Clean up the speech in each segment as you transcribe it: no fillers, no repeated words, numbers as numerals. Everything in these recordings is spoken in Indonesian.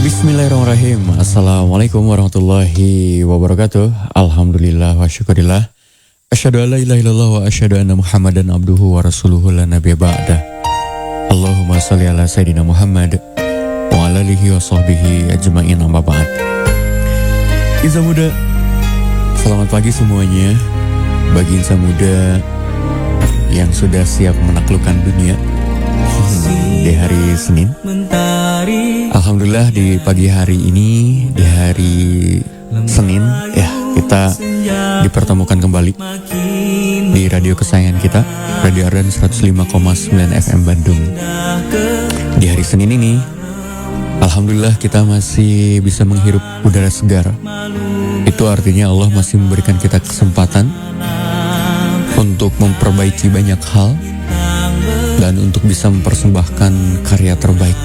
Bismillahirrahmanirrahim. Assalamualaikum warahmatullahi wabarakatuh. Alhamdulillah wa syukurillah. Asyhadu an la ilaha illallah wa asyhadu anna Muhammadan abduhu wa rasuluhu la nabiyya ba'da. Allahumma shalli ala sayyidina Muhammad wa ala alihi wa sahbihi ajmain amma ba'd. Insan muda, selamat pagi semuanya. Bagi insan muda yang sudah siap menaklukkan dunia di hari Senin. Alhamdulillah di pagi hari ini, di hari Senin ya, kita dipertemukan kembali di radio kesayangan kita, Radio Ardan 105,9 FM Bandung. Di hari Senin ini, alhamdulillah kita masih bisa menghirup udara segar. Itu artinya Allah masih memberikan kita kesempatan untuk memperbaiki banyak hal dan untuk bisa mempersembahkan karya terbaik,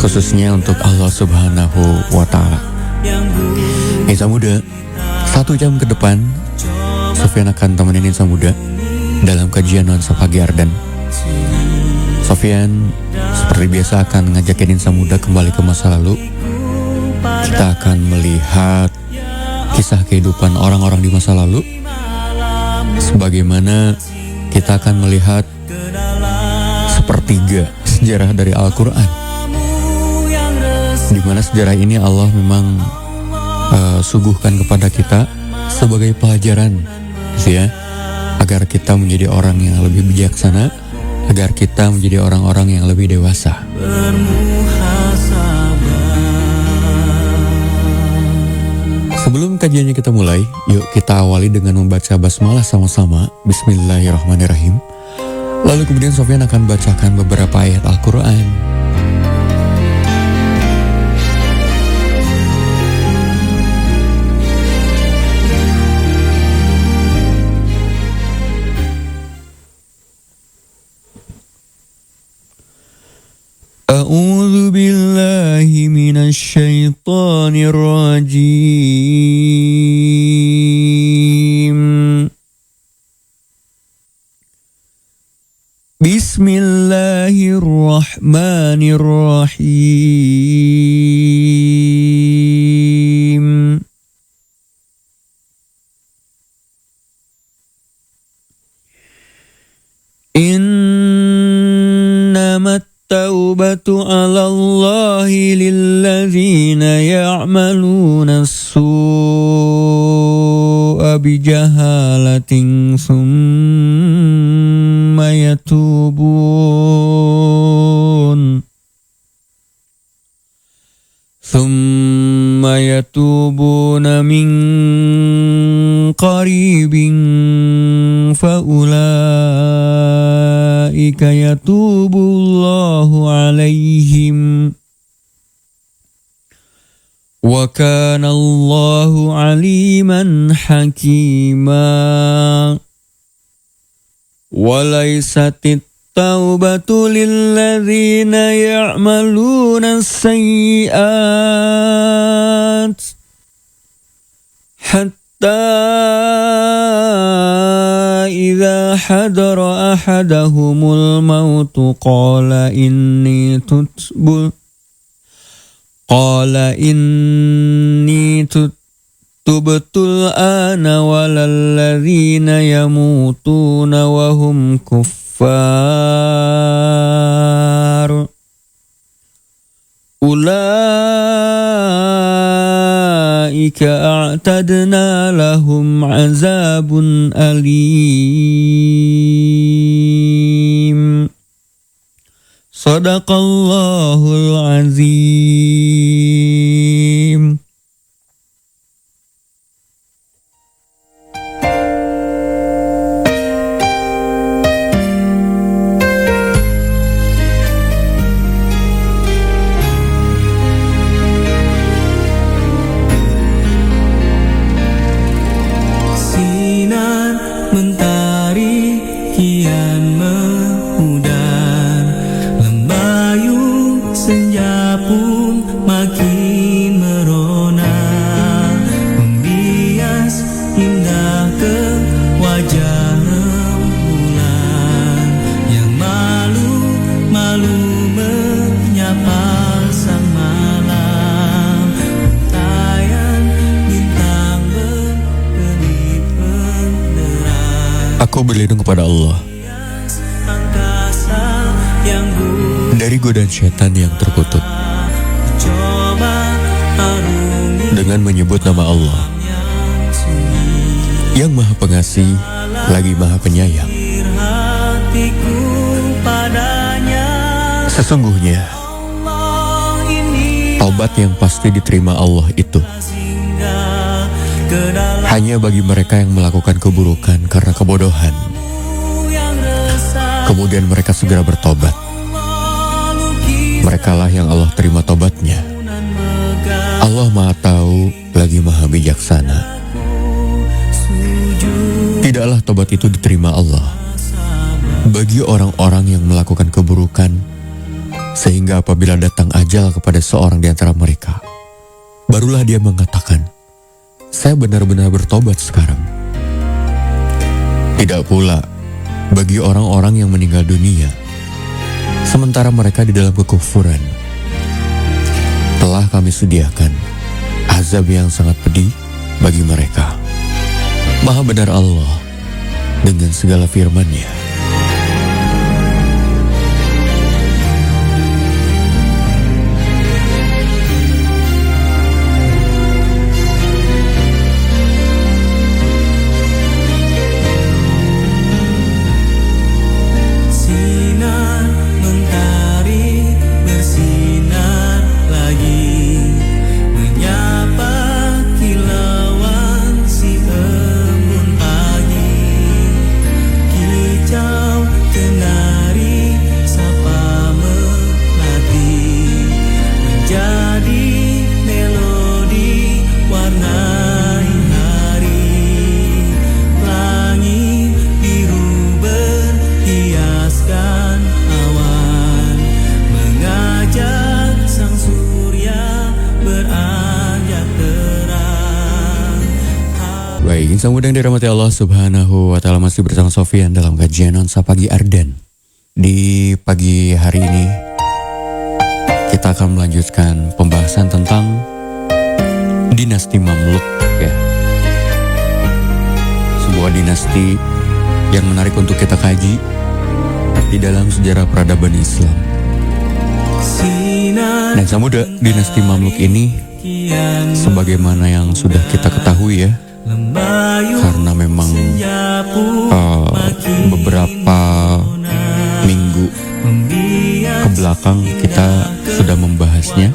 khususnya untuk Allah Subhanahu wa Ta'ala. Insan muda, 1 jam ke depan Sofyan akan temenin insan muda dalam kajian nuansa pagi Ardan. Sofyan seperti biasa akan ngajakin insan muda kembali ke masa lalu. Kita akan melihat kisah kehidupan orang-orang di masa lalu, sebagaimana kita akan melihat sepertiga sejarah dari Al-Quran, di mana sejarah ini Allah memang suguhkan kepada kita sebagai pelajaran, gitu ya, agar kita menjadi orang yang lebih bijaksana, agar kita menjadi orang-orang yang lebih dewasa. Sebelum kajiannya kita mulai, yuk kita awali dengan membaca basmalah sama-sama. Bismillahirrahmanirrahim. Lalu kemudian Sofyan akan bacakan beberapa ayat Al-Quran. A'udzu billahi minasy syaithanir rajim. Bismillahirrahmanirrahim. Innamat taubatu 'ala Allahi lilladzina ya'maluna as-su'a bijahalatin thumma yatubuna min qaribin faulaika yatubullahu alaihim wa kana Allahu aliman hakima. Walaisatit taubatu lilladzina ya'maluna as-sayyi'at hatta idza hadara ahadahumul mautu qala inni tubtul ana walalladzina yamutuna wa hum kuffar ulaika a'tadna lahum azabun alim. Sadaqallahul azim. Malu menyapa sang malam. Aku berlindung kepada Allah dari godaan syaitan yang terkutuk dengan menyebut nama Allah yang Maha Pengasih lagi Maha Penyayang. Sesungguhnya taubat yang pasti diterima Allah itu hanya bagi mereka yang melakukan keburukan karena kebodohan, kemudian mereka segera bertobat. Merekalah yang Allah terima tobatnya. Allah Maha Tahu lagi Maha Bijaksana. Tidaklah tobat itu diterima Allah bagi orang-orang yang melakukan keburukan, sehingga apabila datang ajal kepada seorang di antara mereka, barulah dia mengatakan, saya benar-benar bertobat sekarang. Tidak pula bagi orang-orang yang meninggal dunia sementara mereka di dalam kekufuran. Telah kami sediakan azab yang sangat pedih bagi mereka. Maha benar Allah dengan segala firman-Nya. Baik, insan muda yang dirahmati Allah Subhanahu wa Ta'ala, masih bersama Sofian dalam kajian Nuansa Pagi Ardan. Di pagi hari ini kita akan melanjutkan pembahasan tentang dinasti Mamluk, ya. Sebuah dinasti yang menarik untuk kita kaji di dalam sejarah peradaban Islam. Nah, insan muda, dinasti Mamluk ini sebagaimana yang sudah kita ketahui, ya, karena memang beberapa minggu ke belakang kita sudah membahasnya.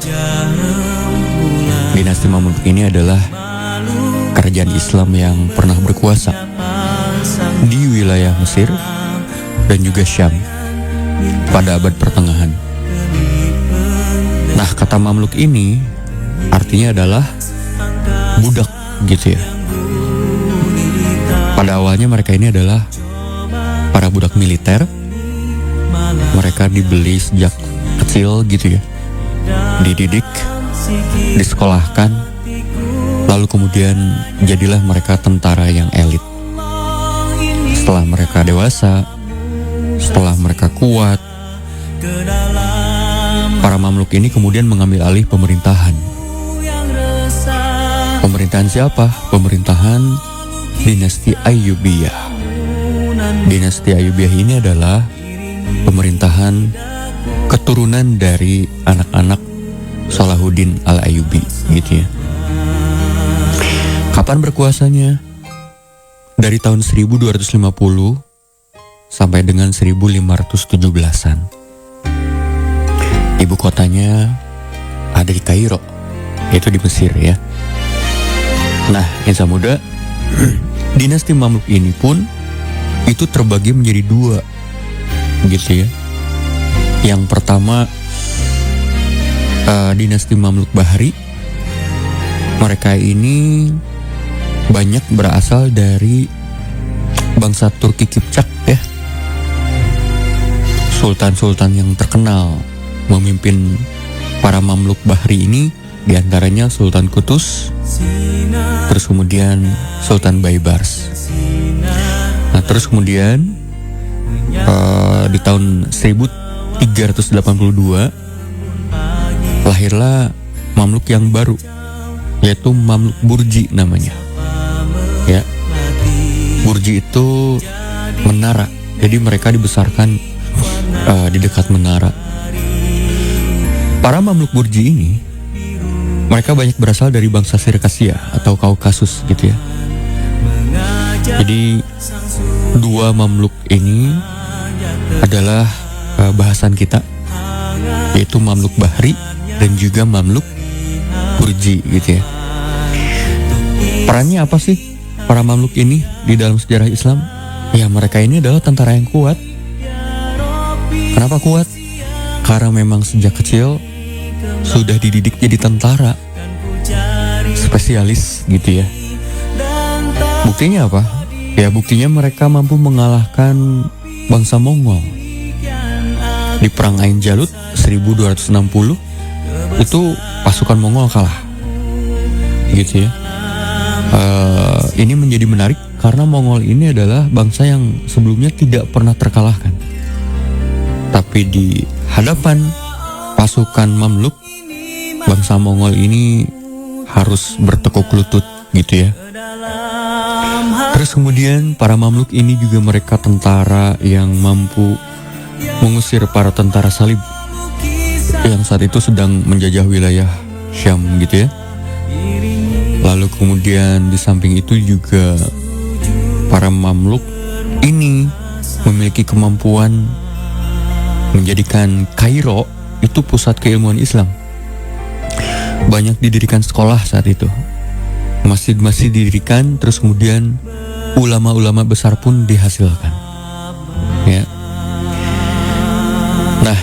Dinasti Mamluk ini adalah kerajaan Islam yang pernah berkuasa di wilayah Mesir dan juga Syam pada abad pertengahan. Nah, kata Mamluk ini artinya adalah budak, gitu ya. Pada awalnya mereka ini adalah para budak militer. Mereka dibeli sejak kecil, gitu ya, dididik, disekolahkan, lalu kemudian jadilah mereka tentara yang elit. Setelah mereka dewasa, setelah mereka kuat, para Mamluk ini kemudian mengambil alih pemerintahan. Pemerintahan siapa? Pemerintahan dinasti Ayyubiyah. Dinasti Ayyubiyah ini adalah pemerintahan keturunan dari anak-anak Salahuddin Al-Ayyubi, gitu ya. Kapan berkuasanya? Dari tahun 1250 sampai dengan 1517-an. Ibu kotanya ada di Kairo, yaitu di Mesir, ya. Nah, insan muda, dinasti Mamluk ini pun itu terbagi menjadi dua, gitu ya. Yang pertama dinasti Mamluk Bahari. Mereka ini banyak berasal dari bangsa Turki Kipchak, ya. Sultan-sultan yang terkenal memimpin para Mamluk Bahri ini diantaranya Sultan Kutus, terus kemudian Sultan Baybars. Nah, terus kemudian di tahun 1382 lahirlah Mamluk yang baru, yaitu Mamluk Burji namanya. Ya, Burji itu menara. Jadi mereka dibesarkan di dekat menara. Para Mamluk Burji ini, mereka banyak berasal dari bangsa Sirkasia atau Kaukasus gitu ya. Jadi dua Mamluk ini adalah bahasan kita, yaitu Mamluk Bahri dan juga Mamluk Burji gitu ya. Perannya apa sih para Mamluk ini di dalam sejarah Islam? Ya, mereka ini adalah tentara yang kuat. Kenapa kuat? Karena memang sejak kecil sudah dididik jadi tentara spesialis gitu ya. Buktinya apa? Ya buktinya mereka mampu mengalahkan bangsa Mongol di Perang Ain Jalut 1260. Itu pasukan Mongol kalah gitu ya. Ini menjadi menarik karena Mongol ini adalah bangsa yang sebelumnya tidak pernah terkalahkan. Tapi di hadapan pasukan Mamluk, bangsa Mongol ini harus bertekuk lutut gitu ya. Terus kemudian para Mamluk ini juga mereka tentara yang mampu mengusir para tentara salib yang saat itu sedang menjajah wilayah Syam gitu ya. Lalu kemudian di samping itu juga para Mamluk ini memiliki kemampuan menjadikan Kairo itu pusat keilmuan Islam. Banyak didirikan sekolah saat itu, masjid-masjid didirikan, terus kemudian ulama-ulama besar pun dihasilkan. Ya. Nah,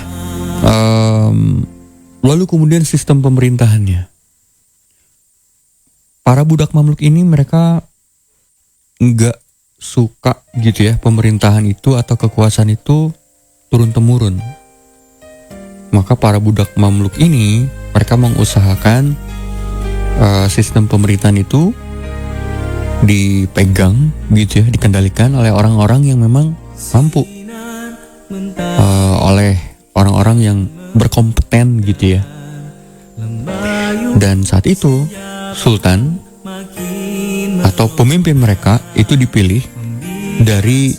lalu kemudian sistem pemerintahannya. Para budak Mamluk ini mereka nggak suka gitu ya pemerintahan itu atau kekuasaan itu turun-temurun. Maka para budak Mamluk ini mereka mengusahakan sistem pemerintahan itu dipegang gitu ya, dikendalikan oleh orang-orang yang memang mampu, oleh orang-orang yang berkompeten gitu ya. Dan saat itu Sultan atau pemimpin mereka itu dipilih dari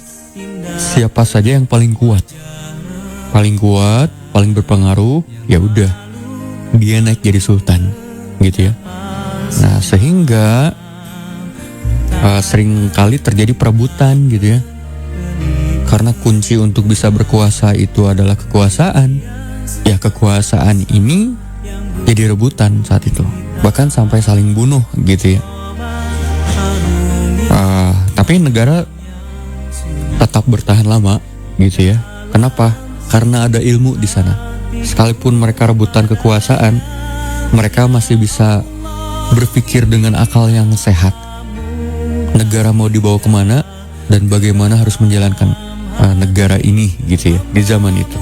siapa saja yang paling kuat, paling berpengaruh, ya udah dia naik jadi sultan gitu ya. Nah, sehingga sering kali terjadi perebutan gitu ya. Karena kunci untuk bisa berkuasa itu adalah kekuasaan. Ya kekuasaan ini jadi rebutan saat itu. Bahkan sampai saling bunuh gitu ya. Tapi negara tetap bertahan lama gitu ya. Kenapa? Karena ada ilmu di sana. Sekalipun mereka rebutan kekuasaan, mereka masih bisa berpikir dengan akal yang sehat. Negara mau dibawa kemana dan bagaimana harus menjalankan negara ini gitu ya di zaman itu.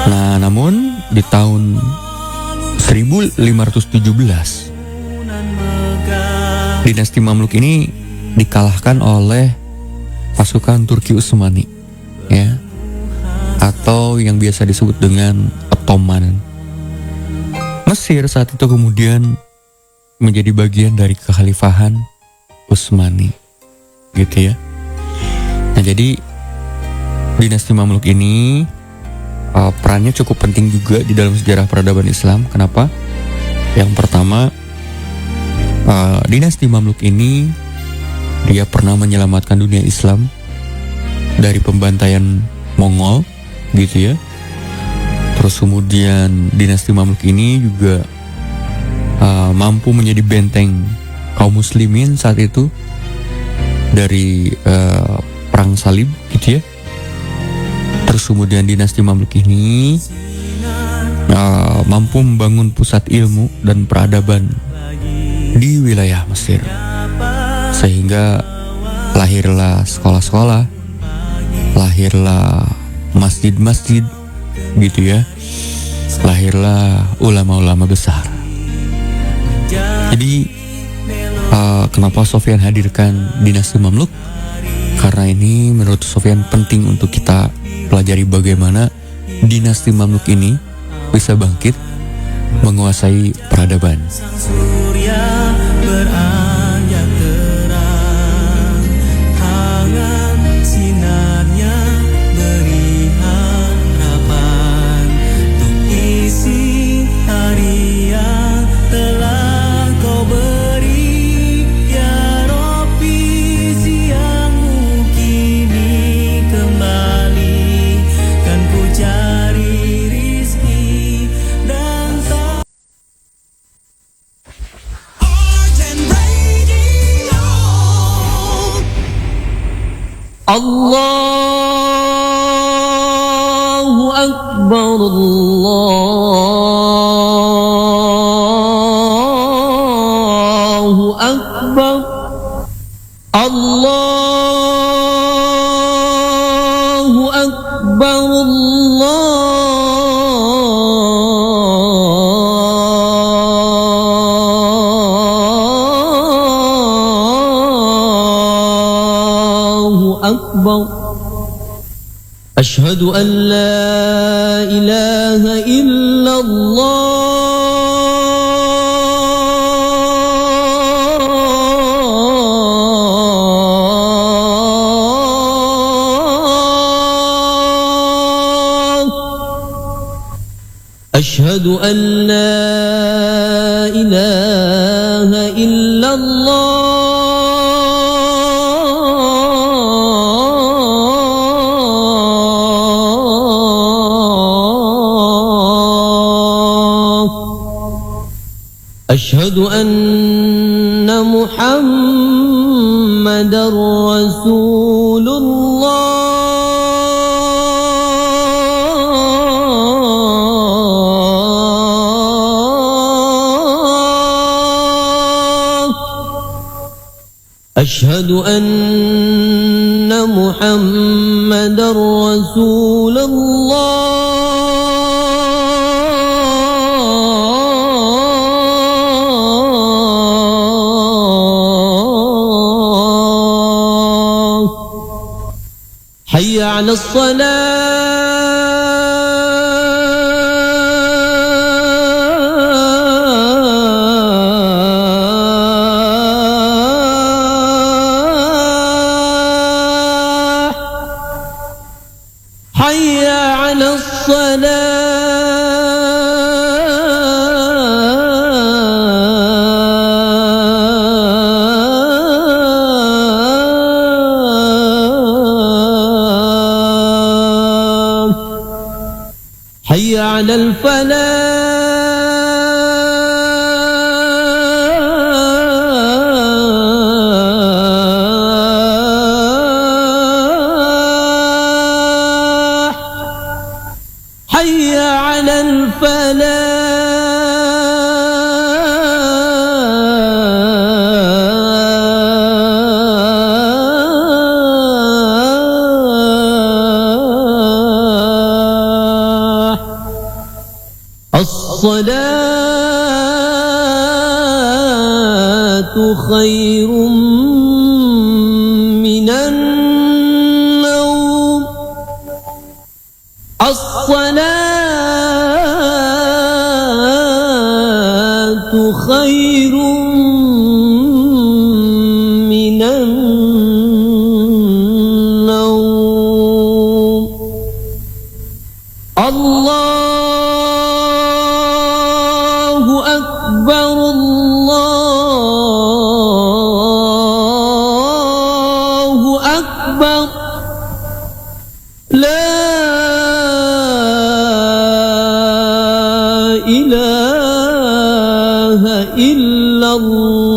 Nah, namun di tahun 1517 dinasti Mamluk ini dikalahkan oleh pasukan Turki Utsmani ya, atau yang biasa disebut dengan Ottoman. Mesir saat itu kemudian menjadi bagian dari kekhalifahan Utsmani gitu ya. Nah, jadi dinasti Mamluk ini perannya cukup penting juga di dalam sejarah peradaban Islam. Kenapa? Yang pertama, dinasti Mamluk ini dia pernah menyelamatkan dunia Islam dari pembantaian Mongol gitu ya. Terus kemudian dinasti Mamluk ini juga mampu menjadi benteng kaum muslimin saat itu dari perang salib gitu ya. Terus kemudian dinasti Mamluk ini mampu membangun pusat ilmu dan peradaban di wilayah Mesir, sehingga lahirlah sekolah-sekolah, lahirlah masjid-masjid gitu ya, lahirlah ulama-ulama besar. Jadi kenapa Sofyan hadirkan dinasti Mamluk? Karena ini menurut Sofyan penting untuk kita pelajari bagaimana dinasti Mamluk ini bisa bangkit menguasai peradaban. Surya beranjak terang, hangat Allahu Akbar, Allahu Akbar, Allahu Akbar, Allahu Akbar. Asyhadu an la ilaha illallah. Asyhadu an la ilaha illallah. Asyhadu anna Muhammadar Rasulullah. Asyhadu anna Muhammadar Rasulullah. Hayya 'alas salah. Hayya 'alas salah. Hayya 'alal falah. Hayya 'alal falah. As-salatu khairum minan naum. As-salatu khairum minan naum. Allahu Akbar, Allahu Akbar. La ilaha illallah.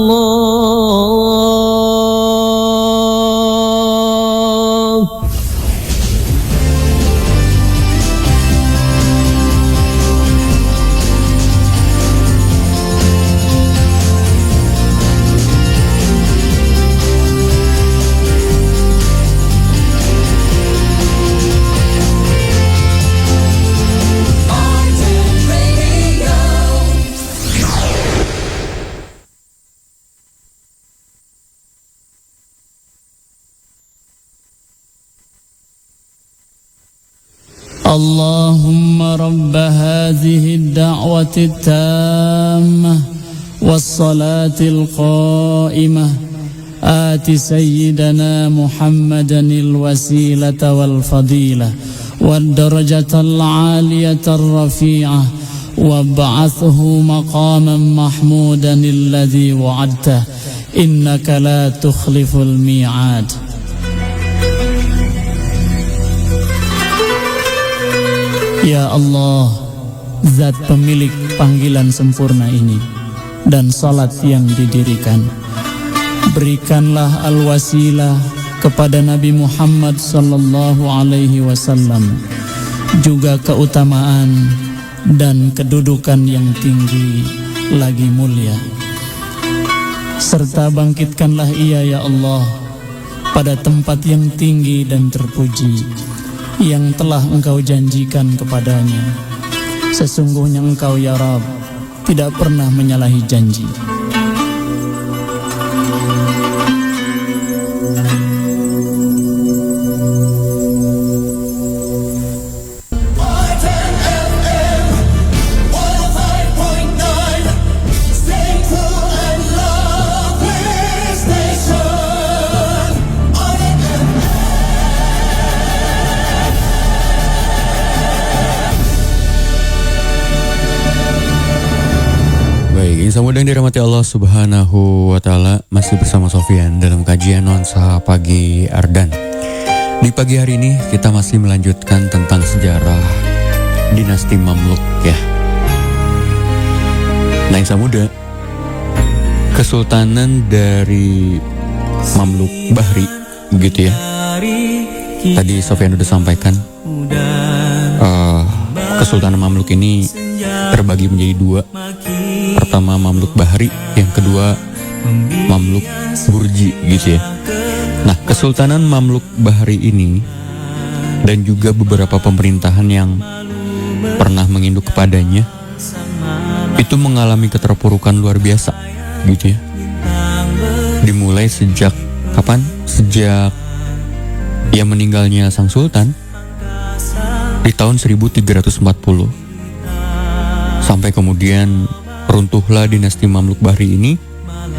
اللهم رب هذه الدعوة التامة والصلاة القائمة آت سيدنا محمدا الوسيلة والفضيلة والدرجة العالية الرفيعة وابعثه مقاما محمودا الذي وعدته إنك لا تخلف الميعاد. Ya Allah, Zat pemilik panggilan sempurna ini dan salat yang didirikan, berikanlah al-wasilah kepada Nabi Muhammad sallallahu alaihi wasallam, juga keutamaan dan kedudukan yang tinggi lagi mulia. Serta bangkitkanlah ia ya Allah pada tempat yang tinggi dan terpuji yang telah Engkau janjikan kepadanya. Sesungguhnya Engkau ya Rabb tidak pernah menyalahi janji. Samudang dirahmati Allah Subhanahu wa Ta'ala. Masih bersama Sofyan dalam kajian Nuansa Pagi Ardan. Di pagi hari ini kita masih melanjutkan tentang sejarah dinasti Mamluk ya. Nah, yang Samuda, kesultanan dari Mamluk Bahri begitu ya. Tadi Sofyan sudah sampaikan Kesultanan Mamluk ini terbagi menjadi dua. Pertama Mamluk Bahri, yang kedua Mamluk Burji gitu ya. Nah, Kesultanan Mamluk Bahri ini dan juga beberapa pemerintahan yang pernah menginduk kepadanya itu mengalami keterpurukan luar biasa gitu ya. Dimulai sejak kapan? Sejak ia meninggalnya sang sultan di tahun 1340 sampai kemudian runtuhlah dinasti Mamluk Bahri ini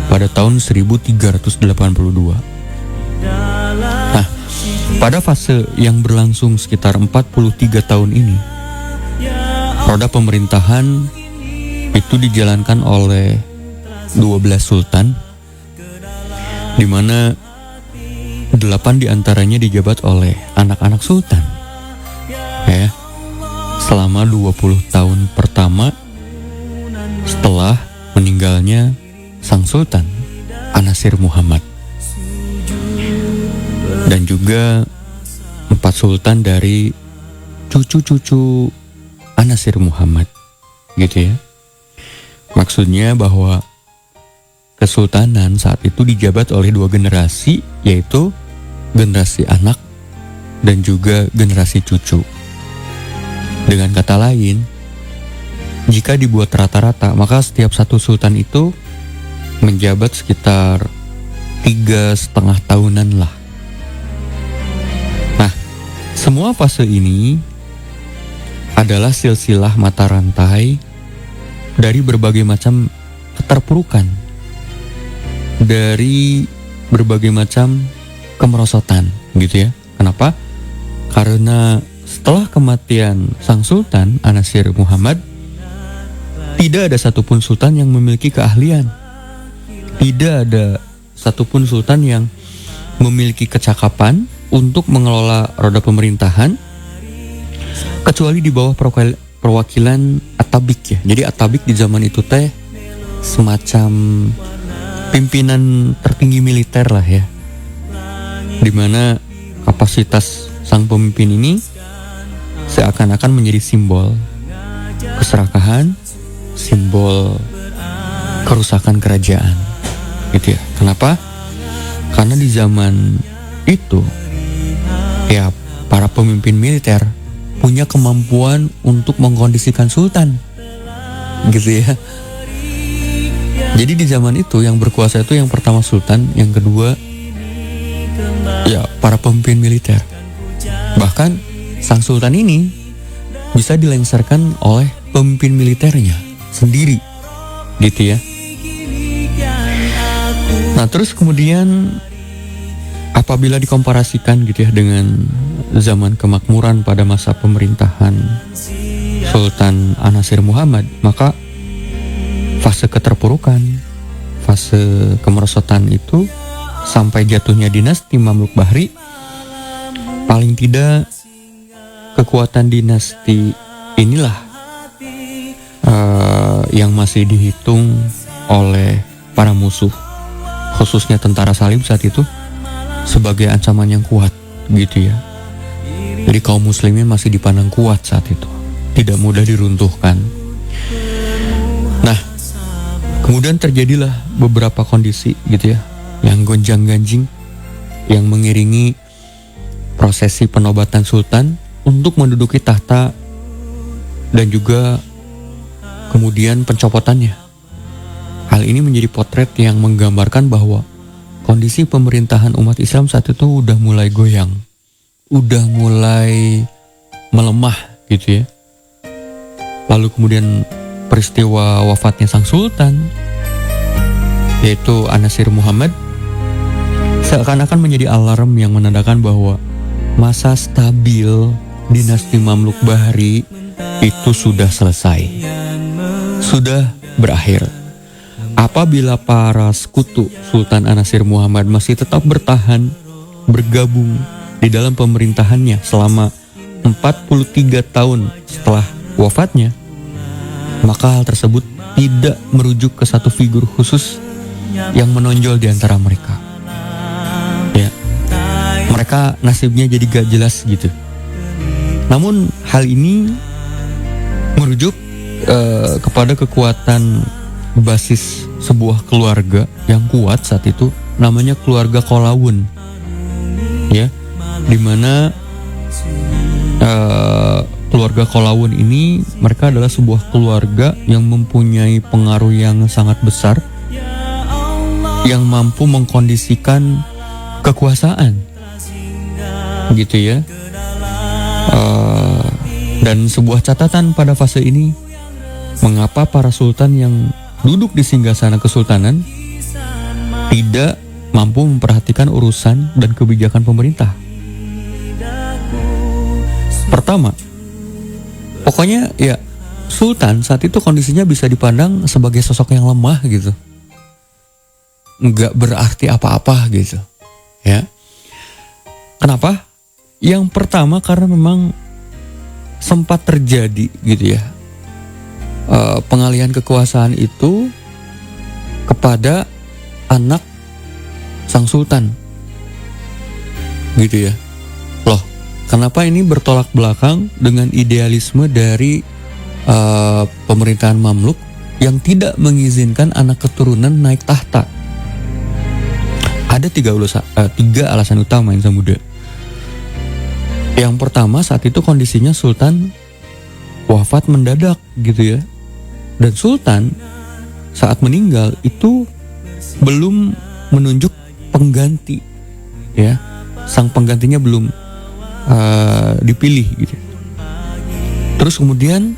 pada tahun 1382. Nah, pada fase yang berlangsung sekitar 43 tahun ini, roda pemerintahan itu dijalankan oleh 12 sultan, di mana 8 diantaranya dijabat oleh anak-anak sultan. Ya, selama 20 tahun pertama setelah meninggalnya sang sultan An-Nasir Muhammad, dan juga 4 sultan dari cucu-cucu An-Nasir Muhammad gitu ya. Maksudnya bahwa kesultanan saat itu dijabat oleh 2 generasi, yaitu generasi anak dan juga generasi cucu. Dengan kata lain, jika dibuat rata-rata, maka setiap satu sultan itu menjabat sekitar 3,5 tahunan lah. Nah, semua fase ini adalah silsilah mata rantai dari berbagai macam keterpurukan, dari berbagai macam kemerosotan gitu ya. Kenapa? Karena setelah kematian sang sultan An-Nasir Muhammad, tidak ada satupun sultan yang memiliki keahlian. Tidak ada satupun sultan yang memiliki kecakapan untuk mengelola roda pemerintahan, kecuali di bawah perwakilan Atabik ya. Jadi Atabik di zaman itu teh semacam pimpinan tertinggi militer lah ya, dimana kapasitas sang pemimpin ini seakan-akan menjadi simbol keserakahan, simbol kerusakan kerajaan gitu ya. Kenapa? Karena di zaman itu ya para pemimpin militer punya kemampuan untuk mengkondisikan sultan gitu ya. Jadi di zaman itu yang berkuasa itu yang pertama sultan, yang kedua ya para pemimpin militer. Bahkan sang sultan ini bisa dilengsarkan oleh pemimpin militernya sendiri gitu ya. Nah, terus kemudian apabila dikomparasikan gitu ya dengan zaman kemakmuran pada masa pemerintahan Sultan An-Nasir Muhammad, maka fase keterpurukan, fase kemerosotan itu sampai jatuhnya dinasti Mamluk Bahri, paling tidak kekuatan dinasti inilah yang masih dihitung oleh para musuh, khususnya tentara Salib saat itu, sebagai ancaman yang kuat gitu ya. Jadi kaum muslimin masih dipandang kuat saat itu, tidak mudah diruntuhkan. Nah, kemudian terjadilah beberapa kondisi gitu ya, yang gonjang-ganjing yang mengiringi prosesi penobatan sultan untuk menduduki tahta dan juga kemudian pencopotannya. Hal ini menjadi potret yang menggambarkan bahwa kondisi pemerintahan umat Islam saat itu udah mulai goyang, udah mulai melemah gitu ya. Lalu kemudian peristiwa wafatnya sang sultan, yaitu An-Nasir Muhammad, seakan-akan menjadi alarm yang menandakan bahwa masa stabil dinasti Mamluk Bahri itu sudah selesai, sudah berakhir. Apabila para sekutu Sultan An-Nasir Muhammad masih tetap bertahan, bergabung di dalam pemerintahannya selama 43 tahun setelah wafatnya, maka hal tersebut tidak merujuk ke satu figur khusus yang menonjol di antara mereka. Ya, mereka nasibnya jadi gak jelas gitu. Namun hal ini merujuk kepada kekuatan basis sebuah keluarga yang kuat saat itu, namanya keluarga Kolawun, ya, dimana keluarga Kolawun ini mereka adalah sebuah keluarga yang mempunyai pengaruh yang sangat besar, yang mampu mengkondisikan kekuasaan, gitu ya. Dan sebuah catatan pada fase ini, mengapa para sultan yang duduk di singgasana kesultanan tidak mampu memperhatikan urusan dan kebijakan pemerintah. Pertama, pokoknya ya, sultan saat itu kondisinya bisa dipandang sebagai sosok yang lemah gitu, nggak berarti apa-apa gitu ya. Kenapa? Yang pertama karena memang sempat terjadi gitu ya, pengalihan kekuasaan itu kepada anak sang sultan gitu ya. Loh, kenapa ini bertolak belakang dengan idealisme dari pemerintahan Mamluk yang tidak mengizinkan anak keturunan naik tahta? Ada tiga alasan utama yang muda. Yang pertama, saat itu kondisinya sultan wafat mendadak gitu ya. Dan sultan saat meninggal itu belum menunjuk pengganti ya. Sang penggantinya belum dipilih gitu. Terus kemudian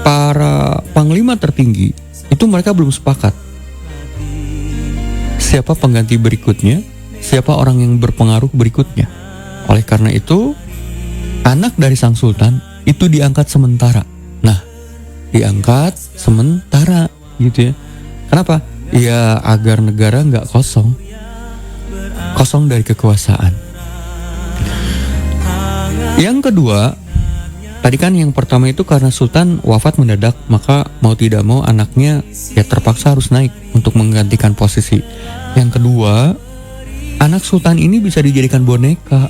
para panglima tertinggi itu mereka belum sepakat siapa pengganti berikutnya, siapa orang yang berpengaruh berikutnya. Oleh karena itu, anak dari sang sultan itu diangkat sementara. Nah, diangkat sementara gitu ya. Kenapa? Ya agar negara nggak kosong dari kekuasaan. Yang kedua, tadi kan yang pertama itu karena sultan wafat mendadak, maka mau tidak mau anaknya ya terpaksa harus naik untuk menggantikan posisi. Yang kedua, anak sultan ini bisa dijadikan boneka.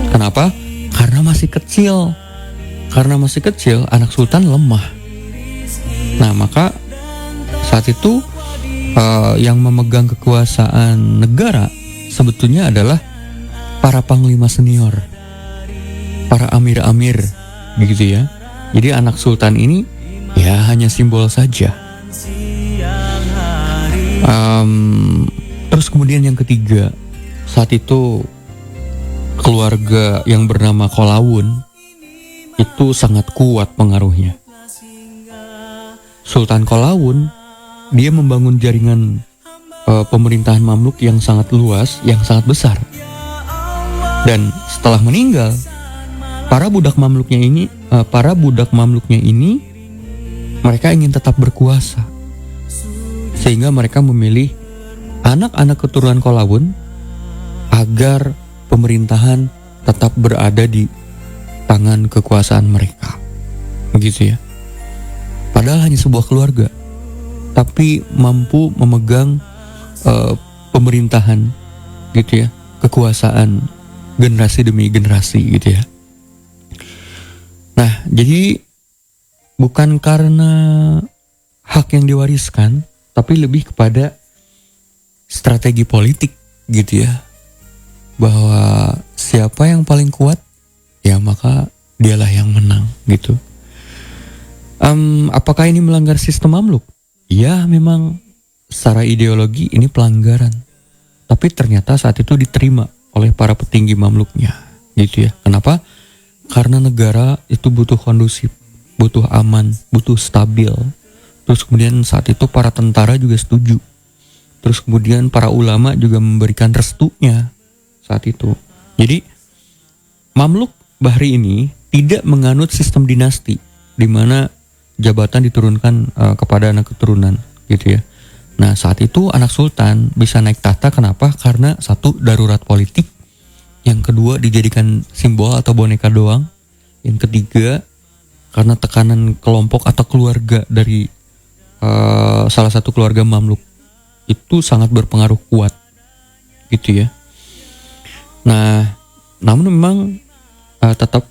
Kenapa? Karena masih kecil. Karena masih kecil, anak sultan lemah. Nah, maka saat itu yang memegang kekuasaan negara sebetulnya adalah para panglima senior, para amir-amir, begitu ya. Jadi anak sultan ini ya hanya simbol saja. Terus kemudian yang ketiga, saat itu keluarga yang bernama Kolawun itu sangat kuat pengaruhnya. Sultan Kolawun dia membangun jaringan pemerintahan Mamluk yang sangat luas, yang sangat besar. Dan setelah meninggal, para budak Mamluknya ini mereka ingin tetap berkuasa. Sehingga mereka memilih anak-anak keturunan Kolawun agar pemerintahan tetap berada di tangan kekuasaan mereka, begitu ya. Padahal hanya sebuah keluarga, tapi mampu memegang pemerintahan gitu ya, kekuasaan generasi demi generasi gitu ya. Nah, jadi bukan karena hak yang diwariskan, tapi lebih kepada strategi politik gitu ya. Bahwa siapa yang paling kuat, ya maka dialah yang menang gitu. Apakah ini melanggar sistem Mamluk? Ya, memang secara ideologi ini pelanggaran. Tapi ternyata saat itu diterima oleh para petinggi Mamluknya gitu ya. Kenapa? Karena negara itu butuh kondusif, butuh aman, butuh stabil. Terus kemudian saat itu para tentara juga setuju. Terus kemudian para ulama juga memberikan restunya saat itu. Jadi Mamluk Bahri ini tidak menganut sistem dinasti, di mana jabatan diturunkan kepada anak keturunan gitu ya. Nah, saat itu anak sultan bisa naik tahta, kenapa? Karena satu, darurat politik. Yang kedua, dijadikan simbol atau boneka doang. Yang ketiga, karena tekanan kelompok atau keluarga dari salah satu keluarga Mamluk itu sangat berpengaruh kuat gitu ya. Nah, namun memang tetap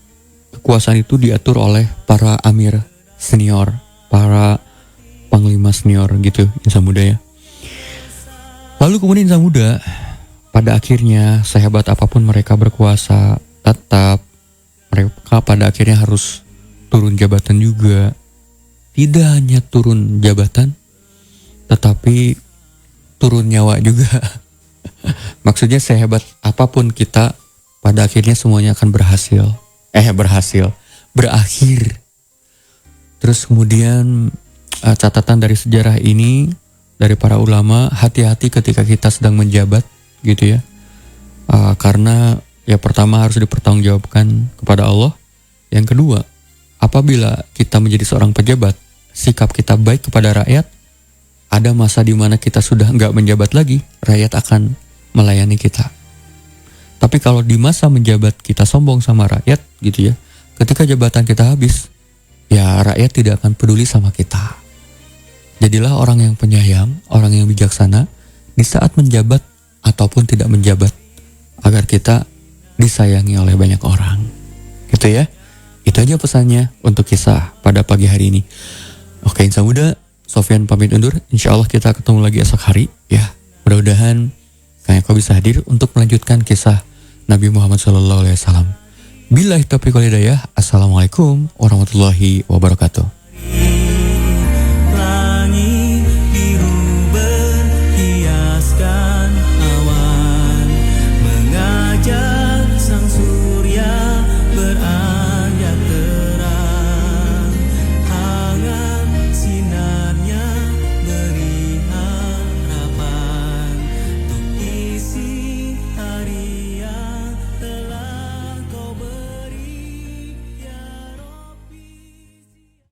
kekuasaan itu diatur oleh para amir senior, para panglima senior gitu, insan muda ya. Lalu kemudian insan muda, pada akhirnya sehebat apapun mereka berkuasa, tetap mereka pada akhirnya harus turun jabatan juga. Tidak hanya turun jabatan, tetapi turun nyawa juga. Maksudnya sehebat apapun kita, pada akhirnya semuanya akan berakhir. Terus kemudian catatan dari sejarah ini, dari para ulama, hati-hati ketika kita sedang menjabat gitu ya. Karena ya pertama harus dipertanggungjawabkan kepada Allah. Yang kedua, apabila kita menjadi seorang pejabat, sikap kita baik kepada rakyat, ada masa di mana kita sudah nggak menjabat lagi, rakyat akan melayani kita. Tapi kalau di masa menjabat kita sombong sama rakyat gitu ya, ketika jabatan kita habis, ya rakyat tidak akan peduli sama kita. Jadilah orang yang penyayang, orang yang bijaksana di saat menjabat ataupun tidak menjabat, agar kita disayangi oleh banyak orang. Gitu ya. Itu aja pesannya untuk kisah pada pagi hari ini. Oke, insan muda, Sofyan pamit undur. Insya Allah kita ketemu lagi esok hari ya. Mudah-mudahan Kang Eko bisa hadir untuk melanjutkan kisah Nabi Muhammad SAW. Billahi taufiq wal hidayah. Assalamualaikum warahmatullahi wabarakatuh.